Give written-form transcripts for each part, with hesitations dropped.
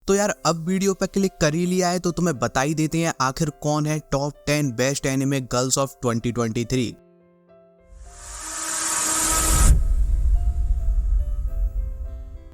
तो यार अब वीडियो पे क्लिक कर ही लिया है तो तुम्हें बता ही देते हैं आखिर कौन है top 10 best anime girls of 2023।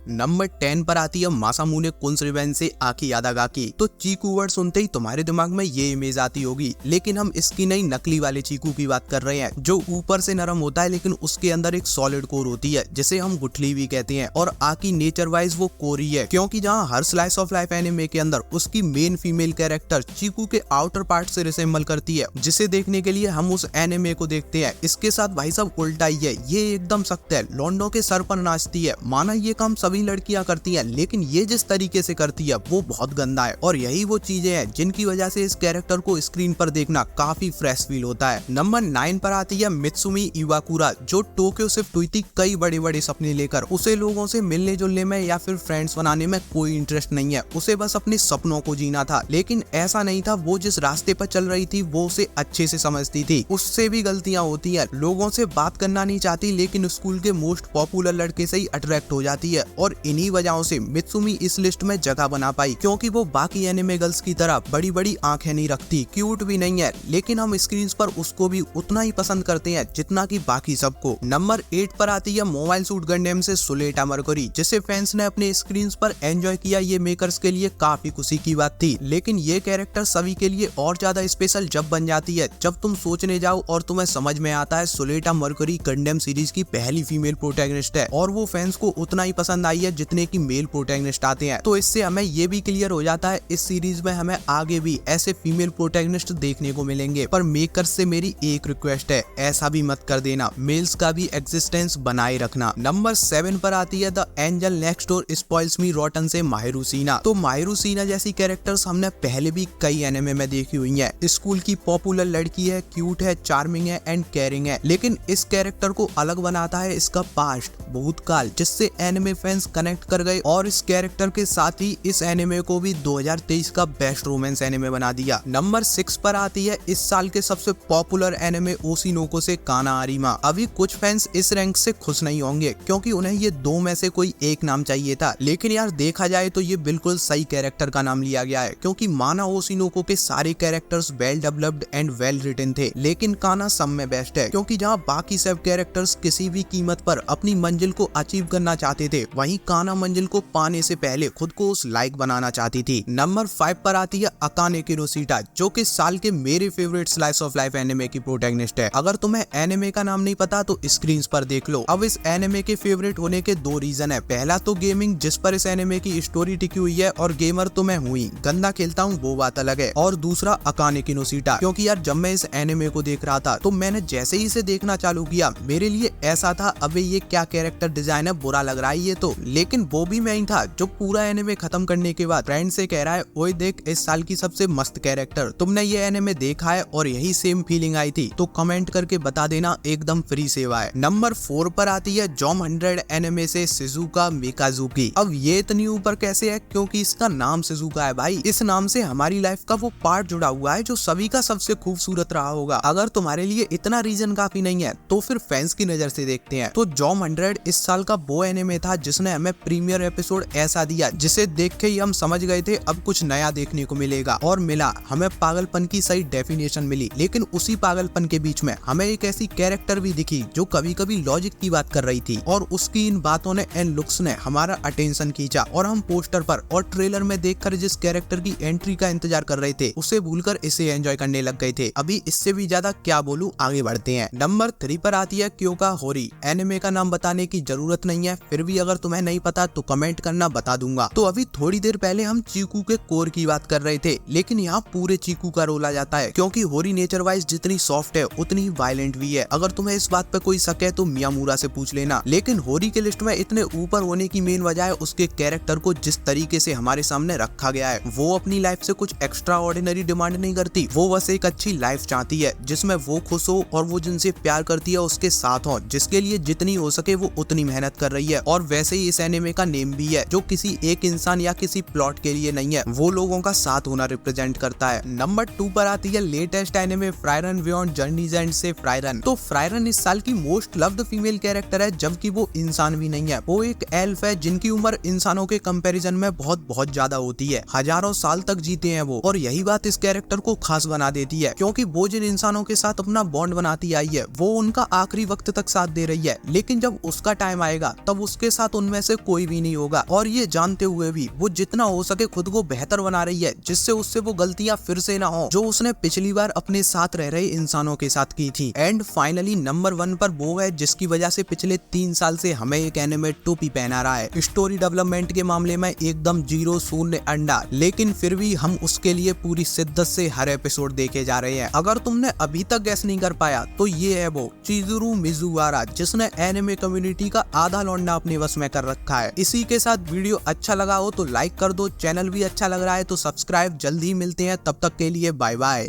Number 10 पर आती है मासामुने कुन्स रिवेंज से आकी यादागाकी। तो चीकू वर्ड सुनते ही तुम्हारे दिमाग में ये इमेज आती होगी, लेकिन हम इसकी नई नकली वाले चीकू की बात कर रहे हैं जो ऊपर से नरम होता है लेकिन उसके अंदर एक सॉलिड कोर होती है जिसे हम गुठली भी कहते हैं। और आकी नेचर वाइज वो कोरी है, क्योंकि जहाँ हर स्लाइस ऑफ लाइफ एनिमे के अंदर उसकी मेन फीमेल कैरेक्टर चीकू के आउटर पार्ट से रिसेंबल करती है, जिसे देखने के लिए हम उस एनिमे को देखते हैं। इसके साथ भाई साहब उल्टा ही है, ये एकदम सख्त है, लॉन्डो के सर पर नाचती है। माना ये काम सभी लड़कियां करती हैं, लेकिन ये जिस तरीके से करती है वो बहुत गंदा है। और यही वो चीजें हैं जिनकी वजह से इस कैरेक्टर को स्क्रीन पर देखना काफी फ्रेश फील होता है। नंबर 9 पर आती है मित्सुमी इवाकुरा, जो टोक्यो शिफ्ट हुई थी कई बड़े बड़े सपने लेकर। उसे लोगों से मिलने जुलने में या फिर फ्रेंड्स बनाने में कोई इंटरेस्ट नहीं है, उसे बस अपने सपनों को जीना था। लेकिन ऐसा नहीं था, वो जिस रास्ते पर चल रही थी वो उसे अच्छे से समझती थी। उससे भी गलतियां होती है, लोगों से बात करना नहीं चाहती लेकिन स्कूल के मोस्ट पॉपुलर लड़के से ही अट्रैक्ट हो जाती है। और इन्हीं वजहों से मित्सुमी इस लिस्ट में जगह बना पाई, क्योंकि वो बाकी एनिमे गर्ल्स की तरह बड़ी बड़ी आंखें नहीं रखती, क्यूट भी नहीं है, लेकिन हम स्क्रीन पर उसको भी उतना ही पसंद करते हैं जितना कि बाकी सबको। नंबर 8 पर आती है मोबाइल सूट गंडेम से सोलेटा मरकरी, जिसे फैंस ने अपने स्क्रीन पर एंजॉय किया। ये मेकर्स के लिए काफी खुशी की बात थी, लेकिन ये कैरेक्टर सभी के लिए और ज्यादा स्पेशल जब बन जाती है जब तुम सोचने जाओ और तुम्हें समझ में आता है सोलेटा मरकरी गंडेम सीरीज की पहली फीमेल प्रोटैगनिस्ट है और वो फैंस को उतना ही पसंद आई है जितने की मेल प्रोटैगनिस्ट आते हैं। तो इससे हमें ये भी क्लियर हो जाता है इस सीरीज में हमें आगे भी ऐसे फीमेल प्रोटैगनिस्ट देखने को मिलेंगे। पर मेकर्स से मेरी एक रिक्वेस्ट है, ऐसा भी मत कर देना, मेल्स का भी एग्जिस्टेंस बनाए रखना। नंबर 7 पर आती है the angel next door spoils मी रॉटन से माहिरू सीना। तो माहिरू सीना जैसी कैरेक्टर्स हमने पहले भी कई एनिमे में देखी हुई है। स्कूल की पॉपुलर लड़की है, क्यूट है, चार्मिंग है एंड केयरिंग है, लेकिन इस कैरेक्टर को अलग बनाता है इसका पास्ट, भूतकाल, जिससे एनिमे फैंस कनेक्ट कर गए और इस कैरेक्टर के साथ ही इस एनिमे को भी 2023 का बेस्ट रोमांस एनिमे बना दिया। नंबर 6 पर आती है इस साल के सबसे पॉपुलर एनिमे ओशिनोको से काना आरिमा। अभी कुछ फैंस इस रैंक से खुश नहीं होंगे क्योंकि उन्हें ये दो में से कोई एक नाम चाहिए था, लेकिन यार देखा जाए तो ये बिल्कुल सही कैरेक्टर का नाम लिया गया है, क्योंकि माना ओशिनोको के सारे characters well developed and well written थे, लेकिन काना सब में बेस्ट है, क्योंकि जहाँ बाकी सब कैरेक्टर्स किसी भी कीमत पर अपनी मंजिल को अचीव करना चाहते थे, वहीं काना मंजिल को पाने से पहले खुद को उस लाइक बनाना चाहती थी। नंबर 5 पर आती है अकाने किरोशिटा, जो कि साल के मेरे favourite slice of life anime की प्रोटैगनिस्ट है। अगर तुम्हें एनिमे का नाम नहीं पता तो स्क्रीन पर देख लो। अब इस एनिमे के फेवरेट होने के दो रीजन है, पहला तो गेमिंग जिस पर इस एनिमे की स्टोरी टिकी हुई है, और गेमर तो मैं हुई, गंदा खेलता हूँ वो बात अलग है। और दूसरा अकाने किरोशिटा, क्योंकि यार जब मैं इस एनिमे को देख रहा था तो मैंने जैसे ही इसे देखना चालू किया मेरे लिए ऐसा था अबे ये क्या कैरेक्टर डिजाइन है, बुरा लग रहा है ये तो। लेकिन वो भी मैं ही था जो पूरा एनिमे खत्म करने के बाद फ्रेंड से कह रहा है ओए देख इस साल की सबसे मस्त कैरेक्टर, तुमने ये एनिमे देखा है और यही सेम फीलिंग आई थी तो कमेंट करके बता देना, एकदम फ्री सेवा है। नंबर 4 पर आती है जॉम 100 एनिमे से शिजुका मिकाजुकी। अब ये इतनी ऊपर कैसे है, क्योंकि इसका नाम शिजुका है भाई। इस नाम से हमारी लाइफ का वो पार्ट जुड़ा हुआ है जो सभी का सबसे खूबसूरत रहा होगा। अगर तुम्हारे लिए इतना रीजन काफी नहीं है तो फिर फैंस की नजर से देखते हैं। तो जॉम 100 इस साल का वो एनिमे था जिसने हमें प्रीमियर एपिसोड ऐसा दिया जिसे देख के ही हम समझ गए थे अब कुछ नया देखने को मिलेगा, और मिला। हमें पागलपन की सही डेफिनेशन मिली, लेकिन उसी पागलपन के बीच में हमें एक ऐसी कैरेक्टर भी दिखी जो कभी कभी लॉजिक की बात कर रही थी, और उसकी इन बातों ने एंड लुक्स ने हमारा अटेंशन खींचा, और हम पोस्टर पर और ट्रेलर में देखकर जिस कैरेक्टर की एंट्री का इंतजार कर रहे थे उसे भूलकर इसे एंजॉय करने लग गए थे। अभी इससे भी ज्यादा क्या बोलूं, आगे बढ़ते हैं। नंबर 3 पर आती है क्योका होरी। एनिमे का नाम बताने की जरूरत नहीं है, फिर भी अगर तुम्हें नहीं पता तो कमेंट करना, बता दूंगा। तो अभी थोड़ी देर पहले हम चीकू के कोर की बात कर रहे थे, लेकिन यहाँ पूरे चीकू का रोल आ जाता है, क्योंकि होरी नेचर वाइज जितनी सॉफ्ट है उतनी ही वायलेंट भी है। अगर तुम्हें इस बात पे कोई शक है तो मियामुरा से पूछ लेना। लेकिन होरी के लिस्ट में इतने ऊपर होने की मेन वजह है उसके कैरेक्टर को जिस तरीके से हमारे सामने रखा गया है। वो अपनी लाइफ से कुछ एक्स्ट्रा ऑर्डिनरी डिमांड नहीं करती, वो बस एक अच्छी लाइफ चाहती है जिसमें वो खुश हो और वो जिनसे प्यार करती है उसके साथ हो, जिसके लिए जितनी हो सके वो उतनी मेहनत कर रही है। और वैसे ही इस एनिमे का नेम भी है, जो किसी एक इंसान या किसी प्लॉट के लिए नहीं है, वो लोगों का साथ होना रिप्रेजेंट करता है। नंबर 2 पर आती है latest anime Frieren beyond journeys end से फ्रायरन। तो फ्रायरन इस साल की मोस्ट लव्ड फीमेल कैरेक्टर है, जबकि वो इंसान भी नहीं है। वो एक एल्फ है जिनकी उम्र इंसानों के कंपैरिजन में बहुत ज्यादा होती है। हजारों साल तक जीते हैं वो, और यही बात इस कैरेक्टर को खास बना देती है, क्योंकि वो जिन इंसानों के साथ अपना बॉन्ड बनाती आई है वो उनका आखिरी वक्त तक साथ दे रही है। लेकिन जब उसका टाइम आएगा तब उसके साथ उनमें से कोई भी नहीं होगा, और ये जानते हुए भी वो जितना हो सके खुद को बेहतर बना रही है, जिससे उससे वो गलतियां फिर से ना हो जो उसने पिछली बार अपने साथ रह रहे इंसानों के साथ की थी। एंड फाइनली नंबर 1 पर वो है जिसकी वजह से पिछले 3 साल से हमें एक एनिमे टोपी पहना रहा है। स्टोरी डेवलपमेंट के मामले में एकदम 0 शून्य अंडा, लेकिन फिर भी हम उसके लिए पूरी शिद्दत से हर एपिसोड देखे जा रहे हैं। अगर तुमने अभी तक गैस नहीं कर पाया तो ये है वो चिजुरू मिजुवारा, जिसने एनिमे कम्युनिटी का आधा लौंडा अपने वश में कर रखा है। इसी के साथ वीडियो अच्छा लगा हो तो लाइक कर दो, चैनल भी अच्छा लग रहा है तो सब्सक्राइब। जल्दी मिलते हैं, तब तक के लिए बाय बाय।